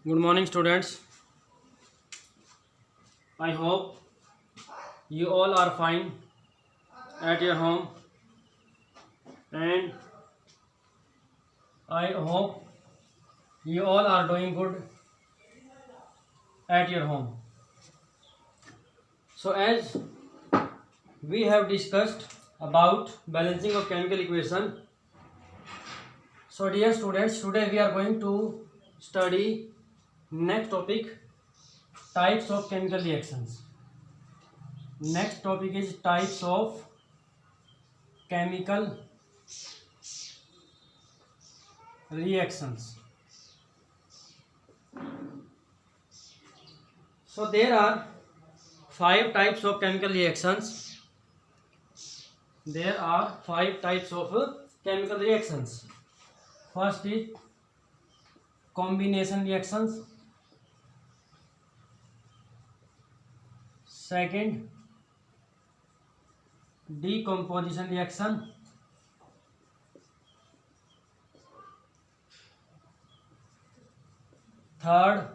Good morning, students. I hope you all are fine at your home, and I hope you all are doing good at your home. So, as we have discussed about balancing of chemical equation, so dear students, today we are going to study next topic, types of chemical reactions. Next topic is types of chemical reactions. So there are 5 types of chemical reactions. There are 5 types of chemical reactions. First is combination reactions. Second, decomposition reaction. Third,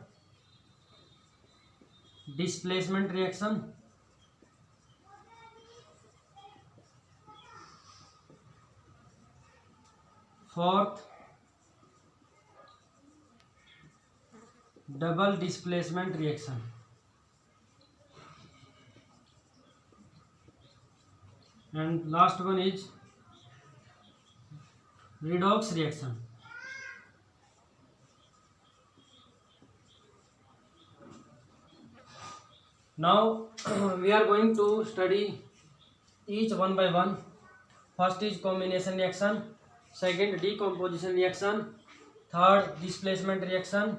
displacement reaction. Fourth, double displacement reaction. And last one is redox reaction. Now we are going to study each one by one. First is combination reaction, second decomposition reaction, third displacement reaction,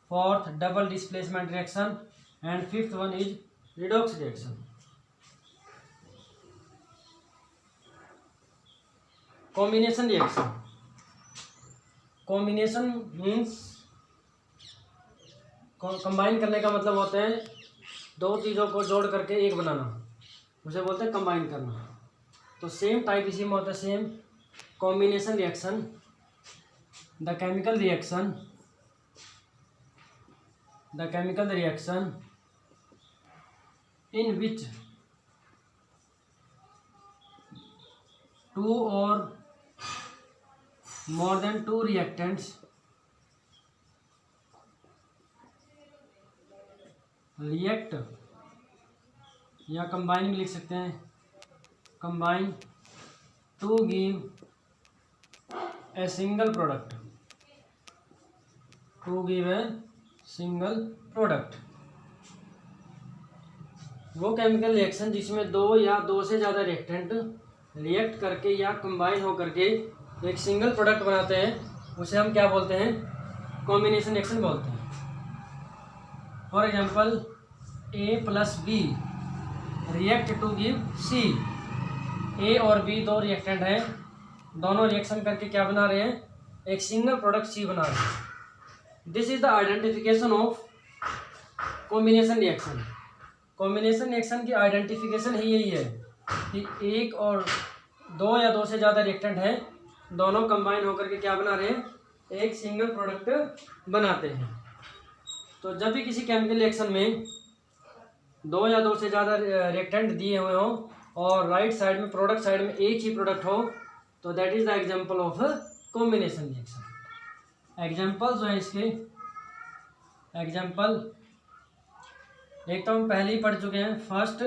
fourth double displacement reaction, and fifth one is redox reaction. Combination reaction. Combination means combine करने का मतलब होता है दो चीज़ों को जोड़ करके एक बनाना, उसे बोलते हैं कंबाइन करना. तो सेम टाइप इसी में होता है, same combination reaction, the chemical reaction in which two और more than two reactants react, या कंबाइन लिख सकते हैं, combine to give a single product, to give a single product. वो केमिकल रिएक्शन जिसमें दो या दो से ज़्यादा रिएक्टेंट रिएक्ट करके या कंबाइन हो करके एक सिंगल प्रोडक्ट बनाते हैं, उसे हम क्या बोलते हैं? कॉम्बिनेशन रिएक्शन बोलते हैं. For example A plus B react to give C. A और बी दो रिएक्टेंट हैं, दोनों रिएक्शन करके क्या बना रहे हैं? एक सिंगल प्रोडक्ट सी बना रहे हैं. This is the identification of combination reaction. Combination reaction की आइडेंटिफिकेशन ही यही है कि एक और दो या दो से ज़्यादा रिएक्टेंट हैं, दोनों कंबाइन होकर के क्या बना रहे हैं? एक सिंगल प्रोडक्ट बनाते हैं. तो जब भी किसी केमिकल रिएक्शन में दो या दो से ज़्यादा रिएक्टेंट दिए हुए हों और राइट साइड में प्रोडक्ट साइड में एक ही प्रोडक्ट हो, तो that is the example of combination reaction. Example जो है इसके, एग्जांपल एक तो हम पहले ही पढ़ चुके हैं. First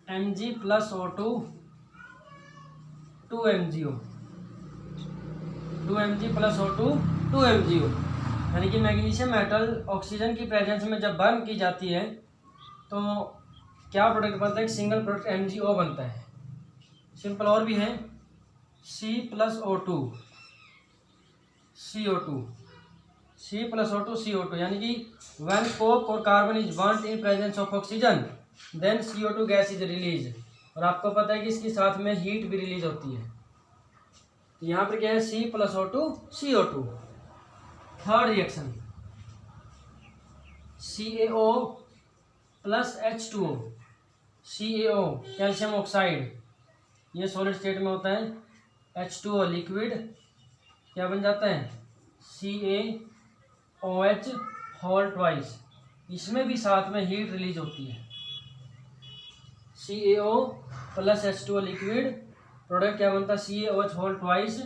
Mg plus O2 2MgO, 2Mg plus O2 2MgO, यानी कि मैग्नीशियम मेटल ऑक्सीजन की प्रेजेंस में जब बर्न की जाती है तो क्या प्रोडक्ट बनता है? एक सिंगल प्रोडक्ट MgO बनता है. सिंपल और भी है, C plus O2 CO2, C plus O2 CO2, यानी कि व्हेन कोक और carbon is burned in presence of oxygen then CO2 gas is release. और आपको पता है कि इसके साथ में हीट भी रिलीज होती है. यहाँ पर क्या है? C plus O2 CO2. Third reaction CaO plus H2O, CaO calcium oxide, ये सॉलिड स्टेट में होता है. H2O लिक्विड क्या बन जाता है? OH होल ट्वाइस, इसमें भी साथ में हीट रिलीज होती है। CaO plus H2O liquid, product क्या बनता है CaOH होल ट्वाइस,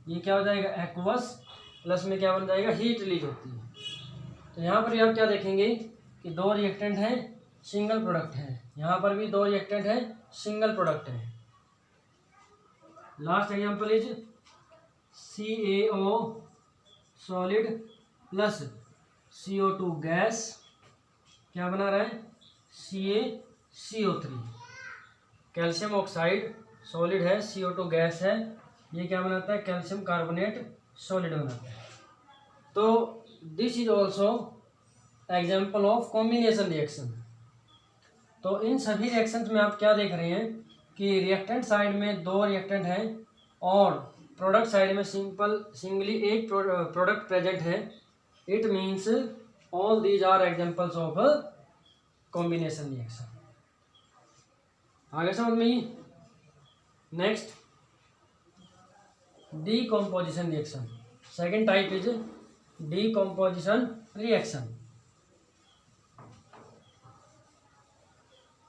ये क्या हो जाएगा एक्वस, प्लस में क्या बन जाएगा हीट रिलीज होती है। तो यहाँ पर भी आप क्या देखेंगे कि दो रिएक्टेंट हैं, सिंगल प्रोडक्ट है, यहाँ पर भी दो रिएक्टेंट है, सिंगल प्रोडक्ट है। Last example is CaO solid plus CO2 gas, क्या बना रहा है CaCO3। कैल्शियम ऑक्साइड सॉलिड है, CO2 गैस है, ये क्या बनाता है कैल्शियम कार्बोनेट सॉलिड बनाता है। तो this is also example of combination reaction. तो इन सभी रिएक्शंस में आप क्या देख रहे हैं कि रिएक्टेंट साइड में दो रिएक्टेंट हैं और प्रोडक्ट साइड में सिंगली एक प्रोडक्ट प्रेजेंट है। It means all these are examples of combination reaction. आगे समझ में। Next decomposition reaction, second type is decomposition reaction.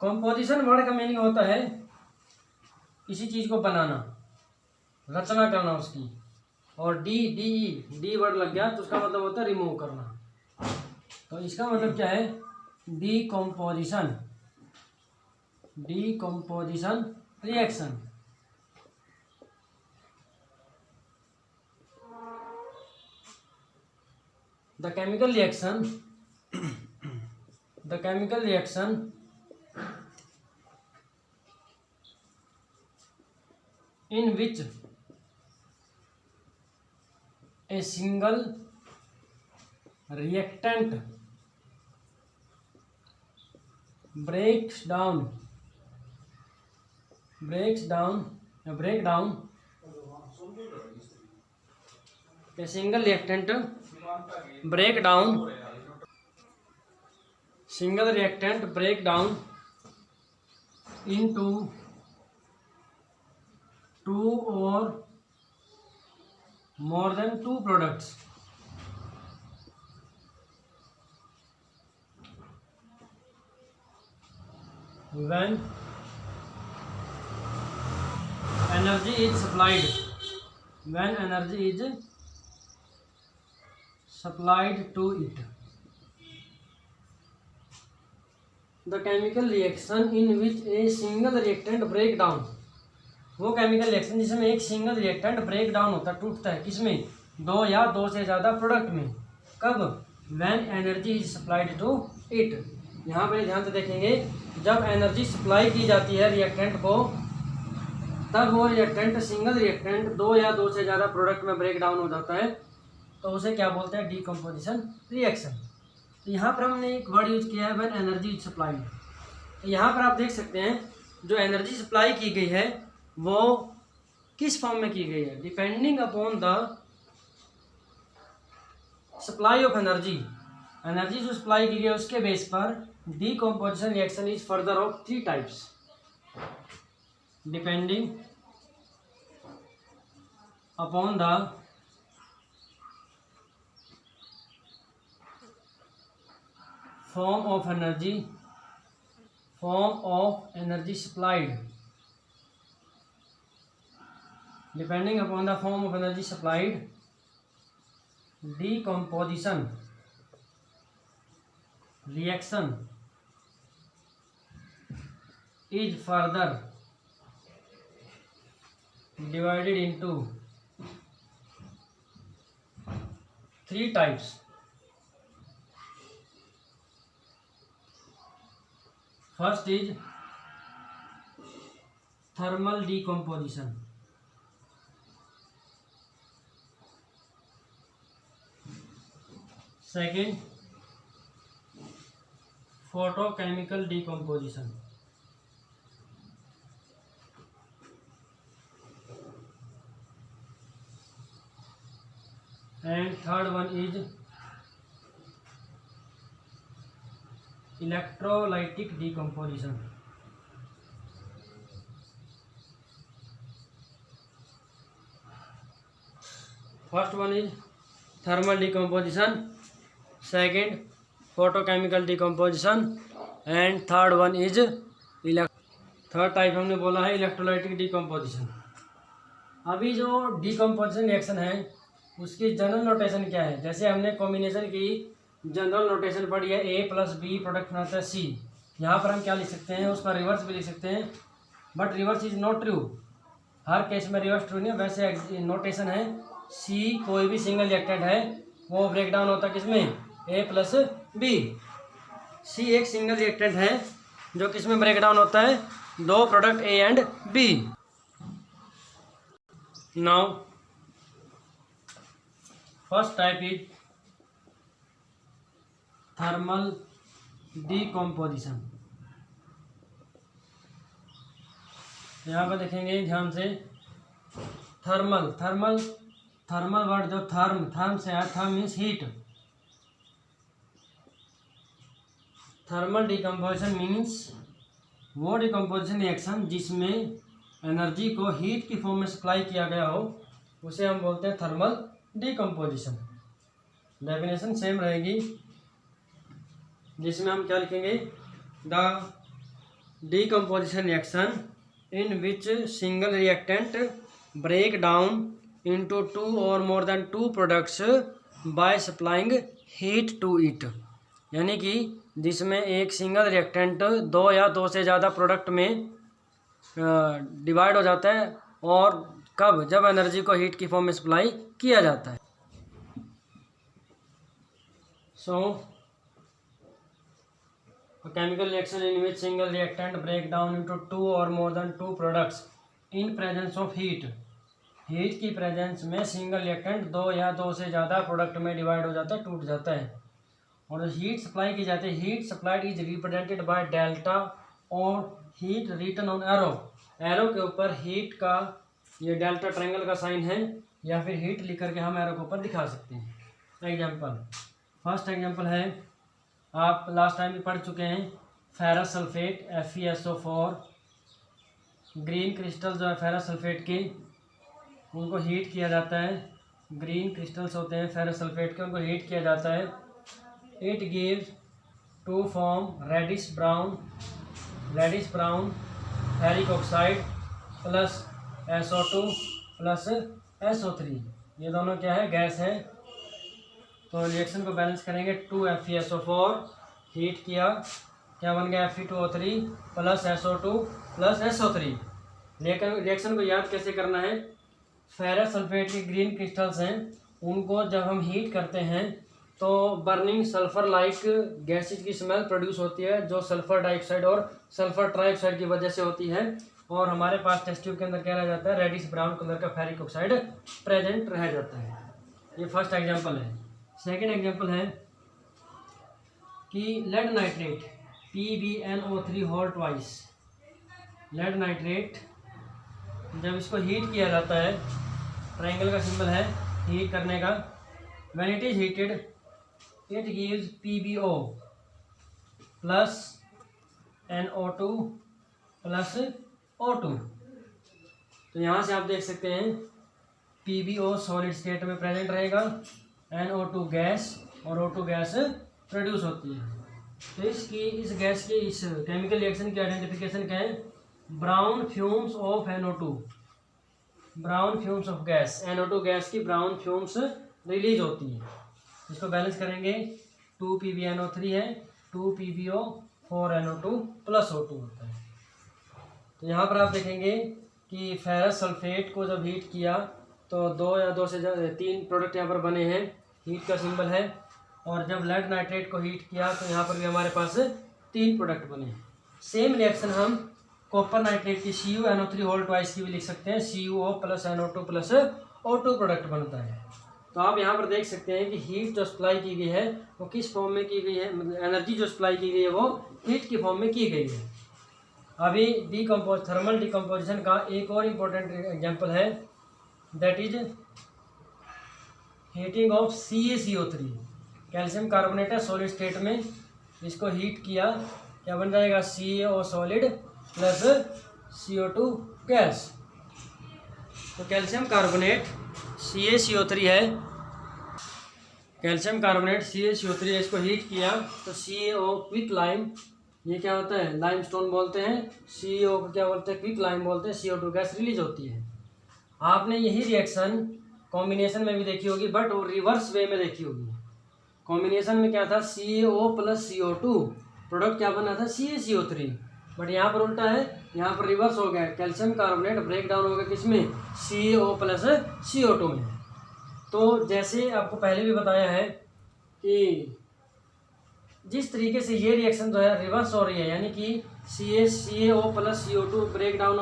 Composition word का मीनिंग होता है किसी चीज को बनाना, रचना करना उसकी, और डी वर्ड लग गया तो उसका मतलब होता है रिमूव करना। तो इसका मतलब क्या है decomposition reaction. The chemical reaction in which a single reactant breaks down a single reactant break down into two or more than two products when energy is supplied to it. The chemical reaction in which a single reactant break down, वो chemical reaction जिसमें एक single reactant break down होता है, टूटता है, किसमें दो या दो से ज़्यादा प्रोडक्ट में, कब when energy is supplied to it. यहाँ पर ध्यान से देखेंगे जब एनर्जी सप्लाई की जाती है रिएक्टेंट को तब वो रिएक्टेंट सिंगल रिएक्टेंट दो या दो से ज़्यादा प्रोडक्ट में ब्रेक डाउन हो जाता है, तो उसे क्या बोलते हैं डीकम्पोजिशन रिएक्शन। तो यहाँ पर हमने एक वर्ड यूज किया है व्हेन एनर्जी इज सप्लाइड। तो यहाँ पर आप देख सकते हैं जो एनर्जी सप्लाई की गई है वो किस फॉर्म में की गई है, depending upon the supply of energy जो सप्लाई की गई है उसके बेस पर decomposition reaction is further of three types, depending upon the form of energy supplied, depending upon the form of energy supplied, decomposition reaction is further divided into three types. First is thermal decomposition. Second, photochemical decomposition. And third one is electrolytic decomposition. First one is thermal decomposition second photochemical decomposition, and third one is third type हमने बोला है electrolytic decomposition. अभी जो decomposition reaction है उसकी general notation क्या है? जैसे हमने कॉम्बिनेशन की जनरल नोटेशन पढ़ी है, ए प्लस बी प्रोडक्ट बनाता है सी। यहाँ पर हम क्या लिख सकते हैं, उसका रिवर्स भी लिख सकते हैं, but reverse is not true. Her case में रिवर्स ट्रू नहीं है। वैसे नोटेशन है सी कोई भी सिंगल रिएक्टेंट है वो ब्रेक डाउन होता है किसमें, ए प्लस बी। सी एक सिंगल रिएक्टेंट है जो किसमें ब्रेक डाउन होता है, दो product A and B. Now first type is thermal decomposition. यहाँ पर देखेंगे ध्यान से, थर्मल थर्मल थर्मल वर्ड जो थर्म से आया, therm means heat. Thermal decomposition means वो डिकम्पोजिशन रिएक्शन जिसमें एनर्जी को हीट की फॉर्म में सप्लाई किया गया हो, उसे हम बोलते हैं थर्मल डिकम्पोजिशन। डेफिनेशन सेम रहेगी, जिसमें हम क्या लिखेंगे, the decomposition reaction in which single reactant break down into two or more than two products by supplying heat to it। यानी कि जिसमें एक सिंगल रिएक्टेंट दो या दो से ज़्यादा प्रोडक्ट में डिवाइड हो जाता है, और कब, जब एनर्जी को हीट की फॉर्म में सप्लाई किया जाता है। सो a chemical reaction in which single reactant break down into two or more than two products in presence of heat। Heat की प्रेजेंस में सिंगल रिएक्टेंट दो या दो से ज़्यादा प्रोडक्ट में डिवाइड हो जाता है, टूट जाता है, और हीट सप्लाई की जाती है। Heat supplied is represented by delta और heat written on arrow. Arrow के ऊपर हीट का ये डेल्टा ट्रायंगल का साइन है, या फिर हीट लिख करके हम एरो के ऊपर दिखा सकते हैं। एग्जाम्पल, फर्स्ट एग्जाम्पल है, आप लास्ट टाइम भी पढ़ चुके हैं, ferrous sulphate FeSO4। Green crystal जो है फेरस सल्फेट की, उनको हीट किया जाता है। ग्रीन क्रिस्टल्स होते हैं फेरस सल्फेट के, उनको हीट किया जाता है। It gives to form reddish brown ferric oxide plus SO2 plus SO3। ये दोनों क्या है, गैस है। तो रिएक्शन को बैलेंस करेंगे, 2FeSO4 हीट किया, क्या बन गया, Fe2O3 plus SO2 plus SO3। लेकिन रिएक्शन को याद कैसे करना है, फेरस सल्फेट के ग्रीन क्रिस्टल्स हैं, उनको जब हम हीट करते हैं तो बर्निंग सल्फर लाइक गैसेज की स्मेल प्रोड्यूस होती है, जो सल्फर डाइऑक्साइड और सल्फर ट्राइऑक्साइड की वजह से होती है, और हमारे पास टेस्ट ट्यूब के अंदर क्या रह जाता है, रेडिश ब्राउन कलर का फेरिक ऑक्साइड प्रेजेंट रह जाता है। ये फर्स्ट एग्जाम्पल है। सेकेंड एग्जाम्पल है कि lead nitrate PbNO3 whole twice. Lead nitrate जब इसको हीट किया जाता है, ट्रायंगल का सिंबल है हीट करने का, when it is heated it gives PbO plus NO2 plus O2। तो यहाँ से आप देख सकते हैं PbO सॉलिड स्टेट में प्रेजेंट रहेगा, NO2 गैस और O2 गैस प्रोड्यूस होती है। तो इस गैस की, इस केमिकल रिएक्शन की आइडेंटिफिकेशन क्या है, brown fumes of NO2, brown fumes of gas, NO2 gas की ब्राउन फ्यूम्स रिलीज होती है। इसको बैलेंस करेंगे, 2PbNO3 है, 2PbO 4NO2 प्लस O2 होता है। तो यहाँ पर आप देखेंगे कि फेरस सल्फेट को जब हीट किया तो दो या दो से तीन प्रोडक्ट यहाँ पर बने हैं, हीट का सिंबल है, और जब लेड नाइट्रेट को हीट किया तो यहाँ पर भी हमारे पास 3 प्रोडक्ट बने हैं। सेम रिएक्शन हम कॉपर नाइट्रेट की CuNO3 होल ट्वाइस की भी लिख सकते हैं, CuO plus NO2 plus O2 product बनता है। तो आप यहाँ पर देख सकते हैं कि हीट जो सप्लाई की गई है वो किस फॉर्म में की गई है, एनर्जी जो सप्लाई की गई है वो हीट की फॉर्म में की गई है। अभी थर्मल डिकम्पोजिशन का एक और इम्पोर्टेंट एग्जाम्पल है, that is heating of CaCO3। Calcium carbonate है सॉलिड स्टेट में, इसको हीट किया, क्या बन जाएगा, CaO solid plus CO2 gas. तो कैल्शियम कार्बोनेट CaCO3 है, कैल्शियम कार्बोनेट CaCO3 इसको हीट किया तो CaO क्विक लाइम, ये क्या होता है, लाइमस्टोन बोलते हैं, CO को क्या बोलते हैं, क्विक लाइम बोलते हैं, CO2 गैस रिलीज होती है। आपने यही रिएक्शन कॉम्बिनेशन में भी देखी होगी, बट वो रिवर्स वे में देखी होगी। कॉम्बिनेशन में क्या था, CaO प्लस CO2, प्रोडक्ट क्या बना था, CaCO3, बट यहाँ पर उल्टा है, यहाँ पर रिवर्स हो गया, कैल्शियम कार्बोनेट ब्रेक डाउन हो गया किसमें, CaO प्लस CO2 में। तो जैसे आपको पहले भी बताया है कि जिस तरीके से ये रिएक्शन जो है रिवर्स हो रही है, यानी कि CaO plus CO2 break down,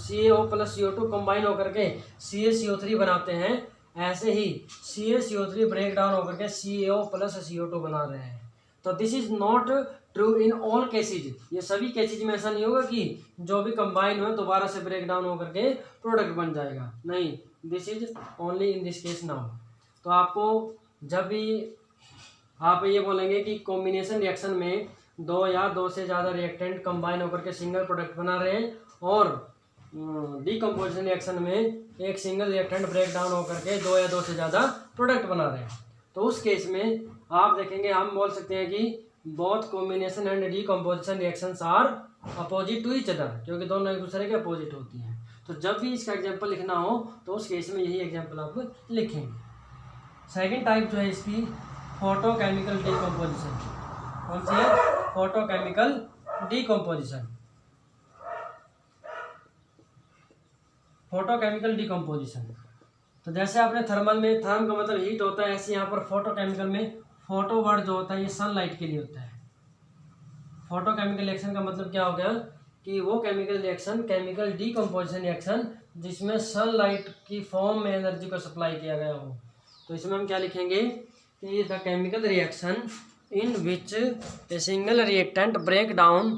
CaO plus CO2 combine होकर के CaCO3 बनाते हैं, ऐसे ही CaCO3 ब्रेक डाउन होकर के CaO प्लस CO2 बना रहे हैं। तो this is not true in all cases, ये सभी केसेज में ऐसा नहीं होगा कि जो भी कंबाइन हो दोबारा से ब्रेक डाउन होकर के प्रोडक्ट बन जाएगा, नहीं, this is only in this case now. तो आपको जब भी आप ये बोलेंगे कि कॉम्बिनेशन रिएक्शन में दो या दो से ज़्यादा रिएक्टेंट कंबाइन होकर के सिंगल प्रोडक्ट बना रहे हैं, और डीकम्पोजिशन रिएक्शन में एक सिंगल रिएक्टेंट ब्रेक डाउन होकर के दो या दो से ज़्यादा प्रोडक्ट बना रहे हैं, तो उस केस में आप देखेंगे हम बोल सकते हैं कि both combination and decomposition reactions are opposite to each other, क्योंकि दोनों एक दूसरे के अपोजिट होती हैं। तो जब भी इसका एग्जाम्पल लिखना हो तो उस केस में यही एग्जाम्पल आप लिखेंगे। सेकेंड टाइप जो है इसकी फोटोकेमिकल डीकम्पोजिशन, कौन सी है, फोटोकेमिकल डीकम्पोजिशन। फोटोकेमिकल डीकम्पोजिशन, तो जैसे आपने थर्मल में, थर्म का मतलब हीट होता है, ऐसे यहाँ पर फोटोकेमिकल में फोटो वर्ड जो होता है ये सनलाइट के लिए होता है। फोटोकेमिकल रिएक्शन का मतलब क्या हो गया कि वो chemical reaction, chemical decomposition reaction जिसमें सनलाइट की फॉर्म में एनर्जी को सप्लाई किया गया हो। तो इसमें हम क्या लिखेंगे कि the chemical reaction in which a single reactant break down,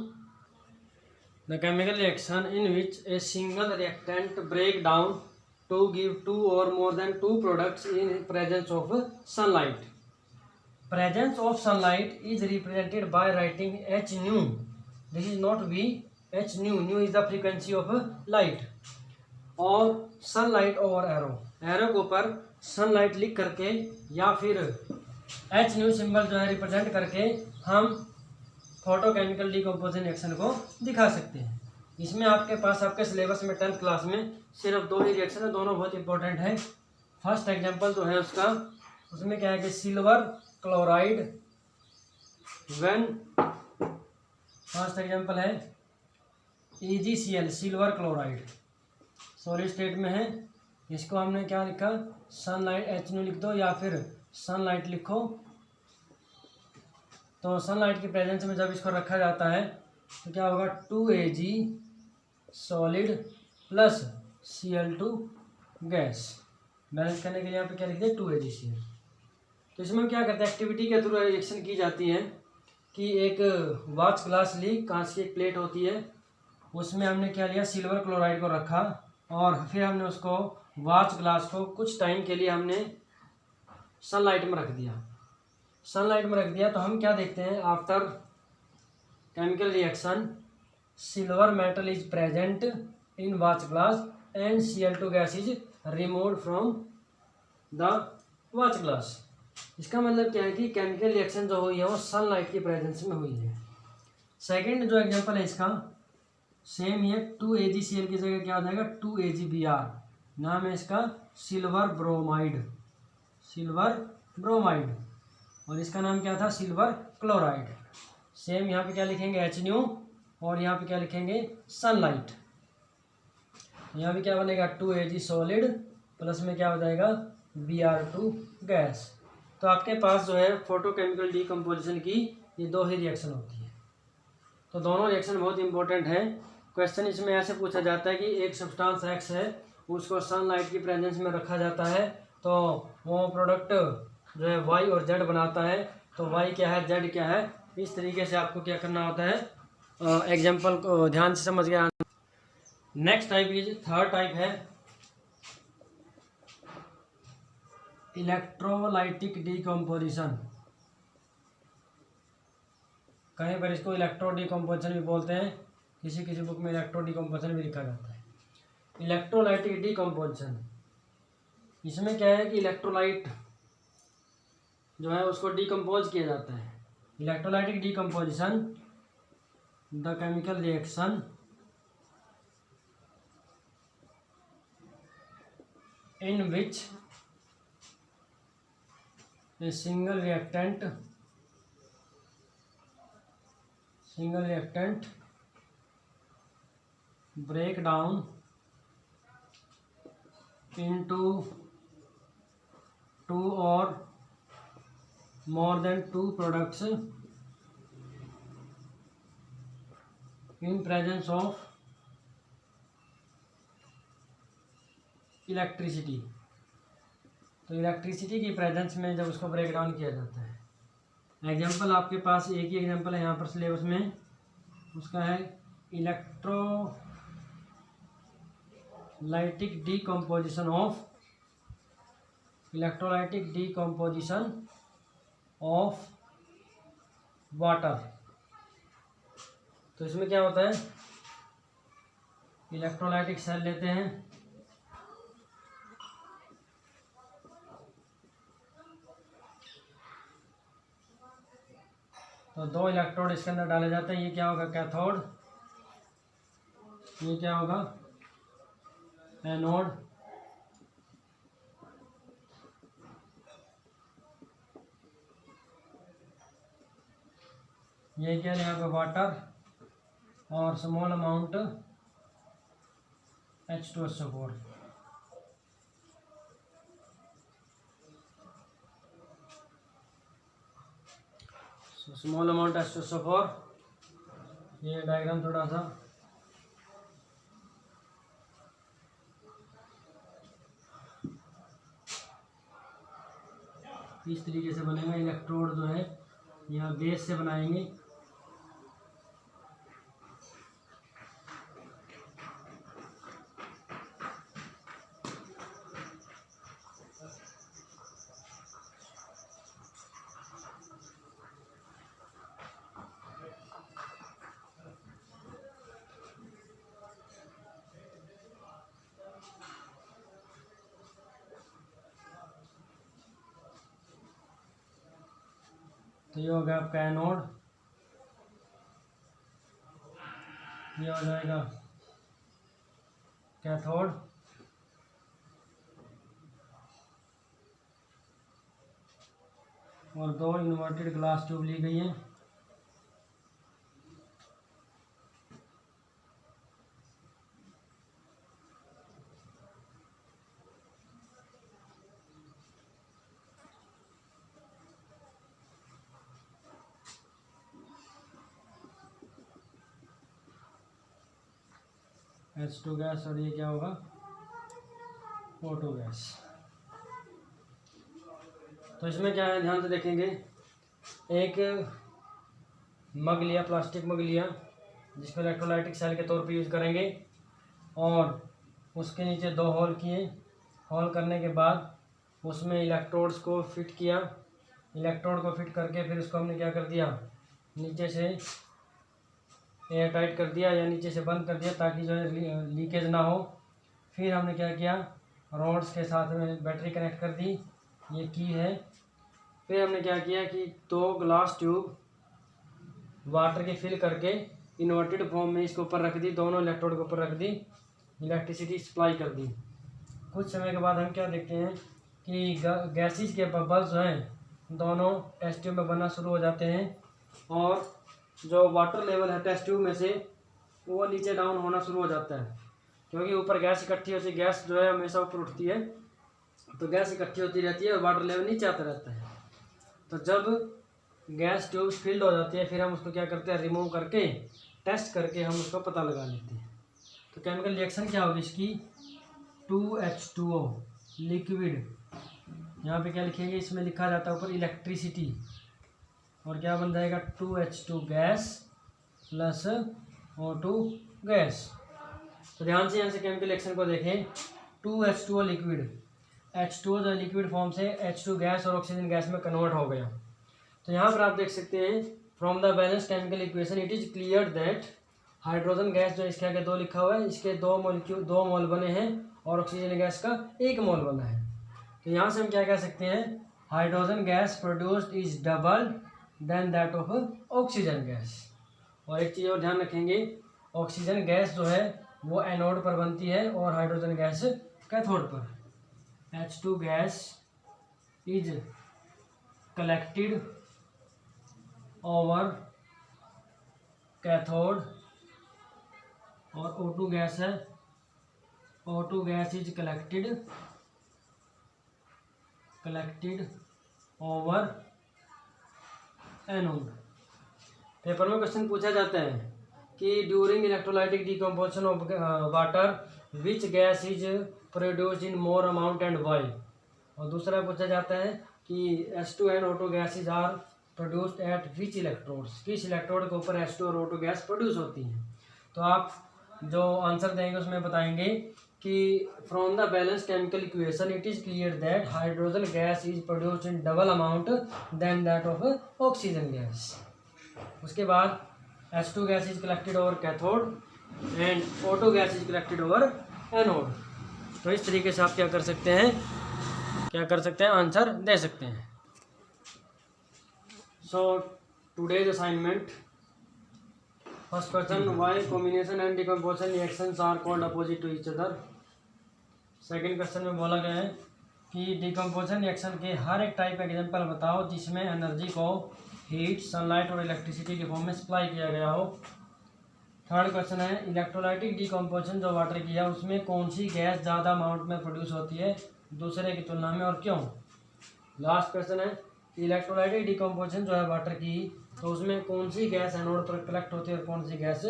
the chemical reaction in which a single reactant break down to give two और more than two products in presence of sunlight. Presence of sunlight is represented by writing h nu. This is not v, h nu. Nu is the frequency of light. और sunlight over arrow, arrow के ऊपर sunlight लिख करके या फिर h nu symbol जो है represent करके हम फोटोकेमिकल डीकम्पोजिशन रिएक्शन को दिखा सकते हैं। इसमें आपके पास आपके सिलेबस में 10th क्लास में सिर्फ दो ही रिएक्शन है, दोनों बहुत इंपॉर्टेंट है। फर्स्ट एग्जाम्पल जो है उसका, उसमें क्या है कि silver chloride when, first example है EgCl, silver chloride, solid state में है। इसको हमने क्या लिखा, सनलाइट h nu लिख दो या फिर सनलाइट लिखो। तो सनलाइट की प्रेजेंस में जब इसको रखा जाता है तो क्या होगा, 2Ag solid plus Cl2 gas, balance करने के लिए यहाँ पे क्या लिख दिया, 2AgCl। तो इसमें हम क्या करते हैं, एक्टिविटी के थ्रू रिएक्शन की जाती है कि एक वॉच ग्लास ली, कांच की एक प्लेट होती है, उसमें हमने क्या लिया, सिल्वर क्लोराइड को रखा, और फिर हमने उसको वॉच ग्लास को कुछ टाइम के लिए हमने सनलाइट में रख दिया। सनलाइट में रख दिया तो हम क्या देखते हैं, after chemical reaction silver metal is present in watch glass and Cl2 gas is removed from the watch glass. इसका मतलब क्या है कि केमिकल रिएक्शन जो हुई है वो सनलाइट की प्रेजेंस में हुई है। सेकंड जो एग्जांपल है इसका सेम ही है, 2AgCl की जगह क्या हो जाएगा, 2AgBr, नाम है इसका सिल्वर ब्रोमाइड, सिल्वर ब्रोमाइड, और इसका नाम क्या था, सिल्वर क्लोराइड। सेम यहाँ पे क्या लिखेंगे, h nu, और यहाँ पे क्या लिखेंगे, सनलाइट। यहाँ पे क्या बनेगा, 2Ag सॉलिड प्लस में क्या हो जाएगा, Br2 गैस। तो आपके पास जो है फोटोकेमिकल डीकम्पोजिशन की ये दो ही रिएक्शन होती है। तो दोनों रिएक्शन बहुत इंपॉर्टेंट है। क्वेश्चन इसमें ऐसे पूछा जाता है कि एक सब्सटेंस एक्स है, उसको सनलाइट की प्रेजेंस में रखा जाता है, तो वो प्रोडक्ट जो है वाई और जेड बनाता है, तो वाई क्या है, जेड क्या है, इस तरीके से आपको क्या करना होता है, एग्जाम्पल को ध्यान से समझ गया। Next type is, third type है इलेक्ट्रोलाइटिक डीकम्पोजिशन। कहीं पर इसको इलेक्ट्रो डीकम्पोजिशन भी बोलते हैं, किसी किसी बुक में इलेक्ट्रो डीकम्पोजिशन भी लिखा जाता है। इलेक्ट्रोलाइटिक डीकम्पोजिशन, इसमें क्या है कि इलेक्ट्रोलाइट जो है उसको डिकम्पोज किया जाता है। Electrolytic decomposition, the chemical reaction in which a single reactant break down into two or more than two products in presence of electricity. तो इलेक्ट्रिसिटी की प्रेजेंस में जब उसको ब्रेक डाउन किया जाता है। एग्जांपल आपके पास एक ही एग्जांपल है यहाँ पर सिलेबस में, उसका है इलेक्ट्रोलाइटिक डिकम्पोजिशन ऑफ वाटर। तो इसमें क्या होता है, इलेक्ट्रोलाइटिक सेल लेते हैं, तो दो इलेक्ट्रोड इसके अंदर डाले जाते हैं। ये क्या होगा, कैथोड, ये क्या होगा, एनोड। ये क्या है, यहाँ पे वाटर और small amount H2SO4। Small amount H2SO4। ये डायग्राम थोड़ा सा इस तरीके से बनेगा। इलेक्ट्रोड जो है यहाँ बेस से बनाएंगे, तो ये हो गया आपका एनोड, ये हो जाएगा कैथोड, और दो इन्वर्टेड ग्लास ट्यूब ली गई है। H2 गैस, और ये क्या होगा, O2 गैस। तो इसमें क्या है, ध्यान से देखेंगे, एक मग लिया, प्लास्टिक मग लिया, जिसको इलेक्ट्रोलाइटिक सेल के तौर पे यूज़ करेंगे, और उसके नीचे दो होल किए। होल करने के बाद उसमें इलेक्ट्रोड्स को फिट किया। इलेक्ट्रोड को फिट करके फिर उसको हमने क्या कर दिया, नीचे से एयर टाइट कर दिया या नीचे से बंद कर दिया, ताकि जो है लीकेज ना हो। फिर हमने क्या किया, रॉड्स के साथ में बैटरी कनेक्ट कर दी, ये की है। फिर हमने क्या किया कि दो ग्लास ट्यूब वाटर की फिल करके इन्वर्टेड फॉर्म में इसके ऊपर रख दी, दोनों इलेक्ट्रोड के ऊपर रख दी, इलेक्ट्रिसिटी सप्लाई कर दी। कुछ समय के बाद हम क्या देखते हैं कि गैसेज के बबल्स जो हैं दोनों टेस्ट ट्यूब में बनना शुरू हो जाते हैं, और जो वाटर लेवल है टेस्ट ट्यूब में से वो नीचे डाउन होना शुरू हो जाता है, क्योंकि ऊपर गैस इकट्ठी होती है। गैस जो है हमेशा ऊपर उठती है, तो गैस इकट्ठी होती रहती है और वाटर लेवल नीचे आता रहता है। तो जब गैस ट्यूब फिल्ड हो जाती है, फिर हम उसको क्या करते हैं, रिमूव करके टेस्ट करके हम उसका पता लगा लेते हैं। तो केमिकल रिएक्शन क्या होगी इसकी, 2H2O लिक्विड, यहाँ पे क्या लिखेंगे, इसमें लिखा जाता है ऊपर इलेक्ट्रिसिटी, और क्या बन जाएगा, 2H2 gas plus O2 gas. तो ध्यान से यहाँ से केमिकल रिएक्शन को देखें, 2H2O लिक्विड, H2O जो लिक्विड फॉर्म से H2 गैस और ऑक्सीजन गैस में कन्वर्ट हो गया। तो यहाँ पर आप देख सकते हैं, from the balance chemical equation it is clear that hydrogen gas जो इसके आगे 2 लिखा हुआ है, इसके 2 मोल बने हैं, और ऑक्सीजन गैस का 1 मोल बना है। तो यहाँ से हम क्या कह सकते हैं, hydrogen gas produced is double than that of oxygen gas. और एक चीज़ और ध्यान रखेंगे, ऑक्सीजन गैस जो है वो एनोड पर बनती है और हाइड्रोजन गैस कैथोड पर। H2 gas is collected over cathode और O2 गैस है, O2 gas is collected over anode. Paper में क्वेश्चन पूछा जाता है कि during electrolytic decomposition of water which gas is produced in more amount and why. और दूसरा पूछा जाता है कि H2 एंड O2 gases are produced at which electrodes, किस इलेक्ट्रोड के ऊपर H2 और O2 गैस प्रोड्यूस होती हैं। तो आप जो आंसर देंगे उसमें बताएंगे कि from the balance chemical equation it is clear that hydrogen gas is produced in double amount than that of oxygen gas. उसके बाद H2 gas is collected over cathode and O2 gas is collected over anode. तो इस तरीके से आप क्या कर सकते हैं, आंसर दे सकते हैं। So today's assignment, first question, why combination and decomposition reactions are called opposite to each other. Second question में बोला गया है कि डिकम्पोजिशन रिएक्शन के हर एक टाइप का एग्जांपल बताओ जिसमें एनर्जी को हीट, सनलाइट और इलेक्ट्रिसिटी के फॉर्म में सप्लाई किया गया हो। थर्ड क्वेश्चन है इलेक्ट्रोलाइटिक डिकम्पोजिशन जो वाटर की है उसमें कौन सी गैस ज़्यादा अमाउंट में प्रोड्यूस होती है दूसरे की तुलना में और क्यों। लास्ट क्वेश्चन है इलेक्ट्रोलाइटिक डिकम्पोजिशन जो है वाटर की, तो उसमें कौन सी गैस एनोड पर कलेक्ट होती है और कौन सी गैस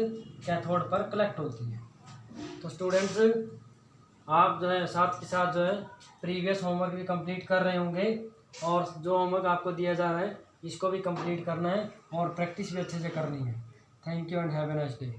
कैथोड पर कलेक्ट होती है। तो स्टूडेंट्स आप जो है साथ के साथ जो है प्रीवियस होमवर्क भी कंप्लीट कर रहे होंगे और जो होमवर्क आपको दिया जा रहा है इसको भी कंप्लीट करना है और प्रैक्टिस भी अच्छे से करनी है। Thank you and have a nice day.